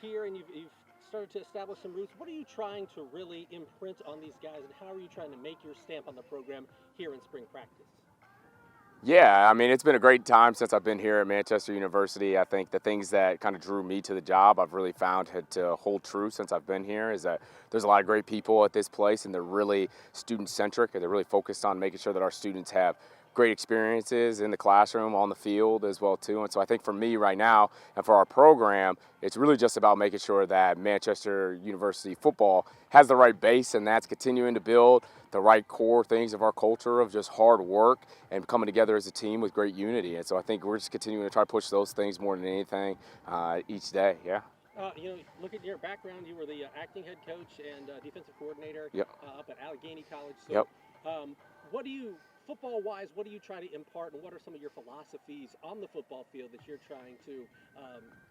Here, and you've started to establish some roots. What are you trying to really imprint on these guys, and how are you trying to make your stamp on the program here in spring practice? Yeah, I mean, it's been a great time since I've been here at Manchester University. I think the things that kind of drew me to the job, I've really found had to hold true since I've been here is that there's a lot of great people at this place, and they're really student centric, and they're really focused on making sure that our students have great experiences in the classroom, on the field as well too. And so I think for me right now and for our program, it's really just about making sure that Manchester University football has the right base, and that's continuing to build the right core things of our culture of just hard work and coming together as a team with great unity. And so I think we're just continuing to try to push those things more than anything each day. Yeah. Look at your background. You were the acting head coach and defensive coordinator Yep. up at Allegheny College. So, Yep. what do you, football-wise, what do you try to impart, and what are some of your philosophies on the football field that you're trying to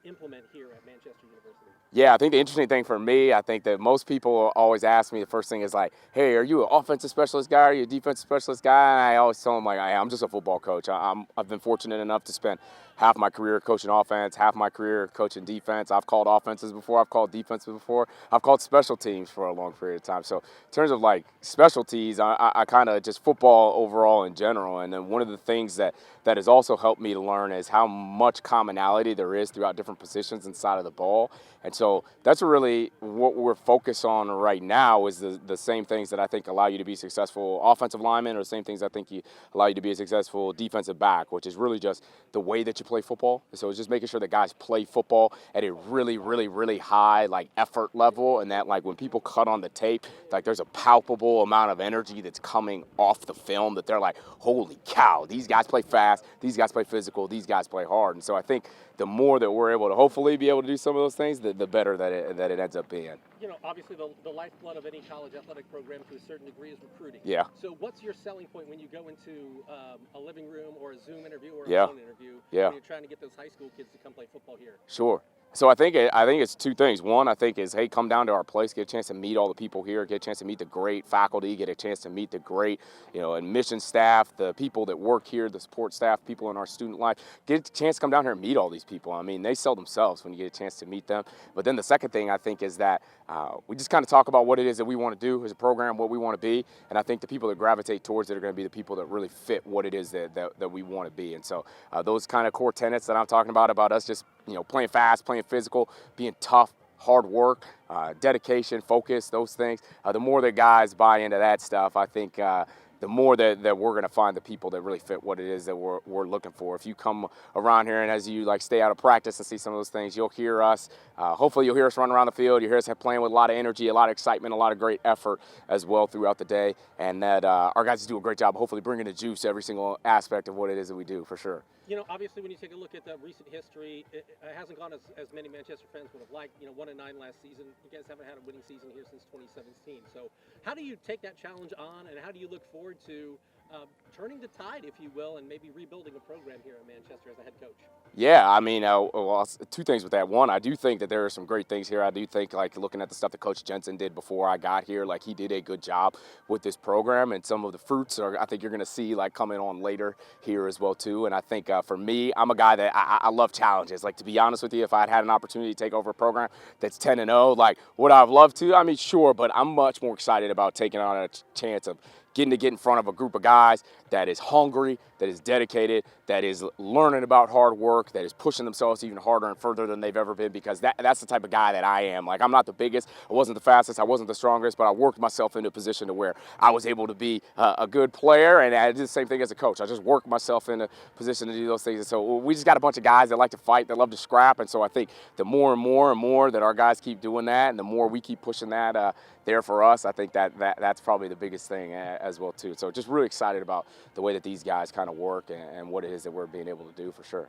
implement here at Manchester University? Yeah, I think the interesting thing for me, I think that most people always ask me the first thing is like, "Hey, are you an offensive specialist guy? Are you a defensive specialist guy?" And I always tell them like, "I'm just a football coach. I've been fortunate enough to spend half my career coaching offense, half my career coaching defense. I've called offenses before, I've called defenses before, I've called special teams for a long period of time. So in terms of like specialties, I kind of just football overall in general. And then one of the things that has also helped me to learn is how much commonality there is throughout different positions inside of the ball. And so that's really what we're focused on right now is the same things that I think allow you to be successful offensive lineman, or the same things I think allow you to be a successful defensive back, which is really just the way that you play football. So it's just making sure that guys play football at a really, really, really high like effort level, and that like when people cut on the tape, like there's a palpable amount of energy that's coming off the film that they're like, holy cow, these guys play fast, these guys play physical, these guys play hard. And so I think the more that we're able to hopefully be able to do some of those things, the better that it ends up being. Obviously the lifeblood of any college athletic program to a certain degree is recruiting. Yeah. So what's your selling point when you go into a living room or a Zoom interview or a Yeah. phone interview Yeah. when you're trying to get those high school kids to come play football here? Sure. So I think it's two things. One, I think is, hey, come down to our place, get a chance to meet all the people here, get a chance to meet the great faculty, get a chance to meet the great, admission staff, the people that work here, the support staff, people in our student life. Get a chance to come down here and meet all these people. I mean, they sell themselves when you get a chance to meet them. But then the second thing I think is that we just kind of talk about what it is that we want to do as a program, what we want to be, and I think the people that gravitate towards it are going to be the people that really fit what it is that we want to be. And so those kind of core tenets that I'm talking about us just playing fast, playing physical, being tough, hard work, dedication, focus, those things. The more that guys buy into that stuff, I think the more that we're going to find the people that really fit what it is that we're looking for. If you come around here and as you like stay out of practice and see some of those things, you'll hear us. Hopefully you'll hear us run around the field. You hear us playing with a lot of energy, a lot of excitement, a lot of great effort as well throughout the day. And that our guys do a great job, hopefully bringing the juice to every single aspect of what it is that we do, for sure. Obviously, when you take a look at the recent history, it hasn't gone as many Manchester fans would have liked. 1-9 last season. You guys haven't had a winning season here since 2017. So, how do you take that challenge on, and how do you look forward to turning the tide, if you will, and maybe rebuilding a program here in Manchester as a head coach? Yeah, I mean, two things with that. One, I do think that there are some great things here. I do think, like, looking at the stuff that Coach Jensen did before I got here, like, he did a good job with this program, and some of the fruits I think you're going to see, like, coming on later here as well, too. And I think for me, I'm a guy that I love challenges. Like, to be honest with you, if I had an opportunity to take over a program that's 10-0, like, would I have loved to? I mean, sure, but I'm much more excited about taking on a chance of getting to get in front of a group of guys that is hungry, that is dedicated, that is learning about hard work, that is pushing themselves even harder and further than they've ever been, because that's the type of guy that I am. Like, I'm not the biggest, I wasn't the fastest, I wasn't the strongest, but I worked myself into a position to where I was able to be a good player, and I did the same thing as a coach. I just worked myself into a position to do those things. And so we just got a bunch of guys that like to fight, that love to scrap, and so I think the more and more and more that our guys keep doing that, and the more we keep pushing that there for us, I think that's probably the biggest thing as well too. So just really excited about the way that these guys kind of work and what it is that we're being able to do, for sure.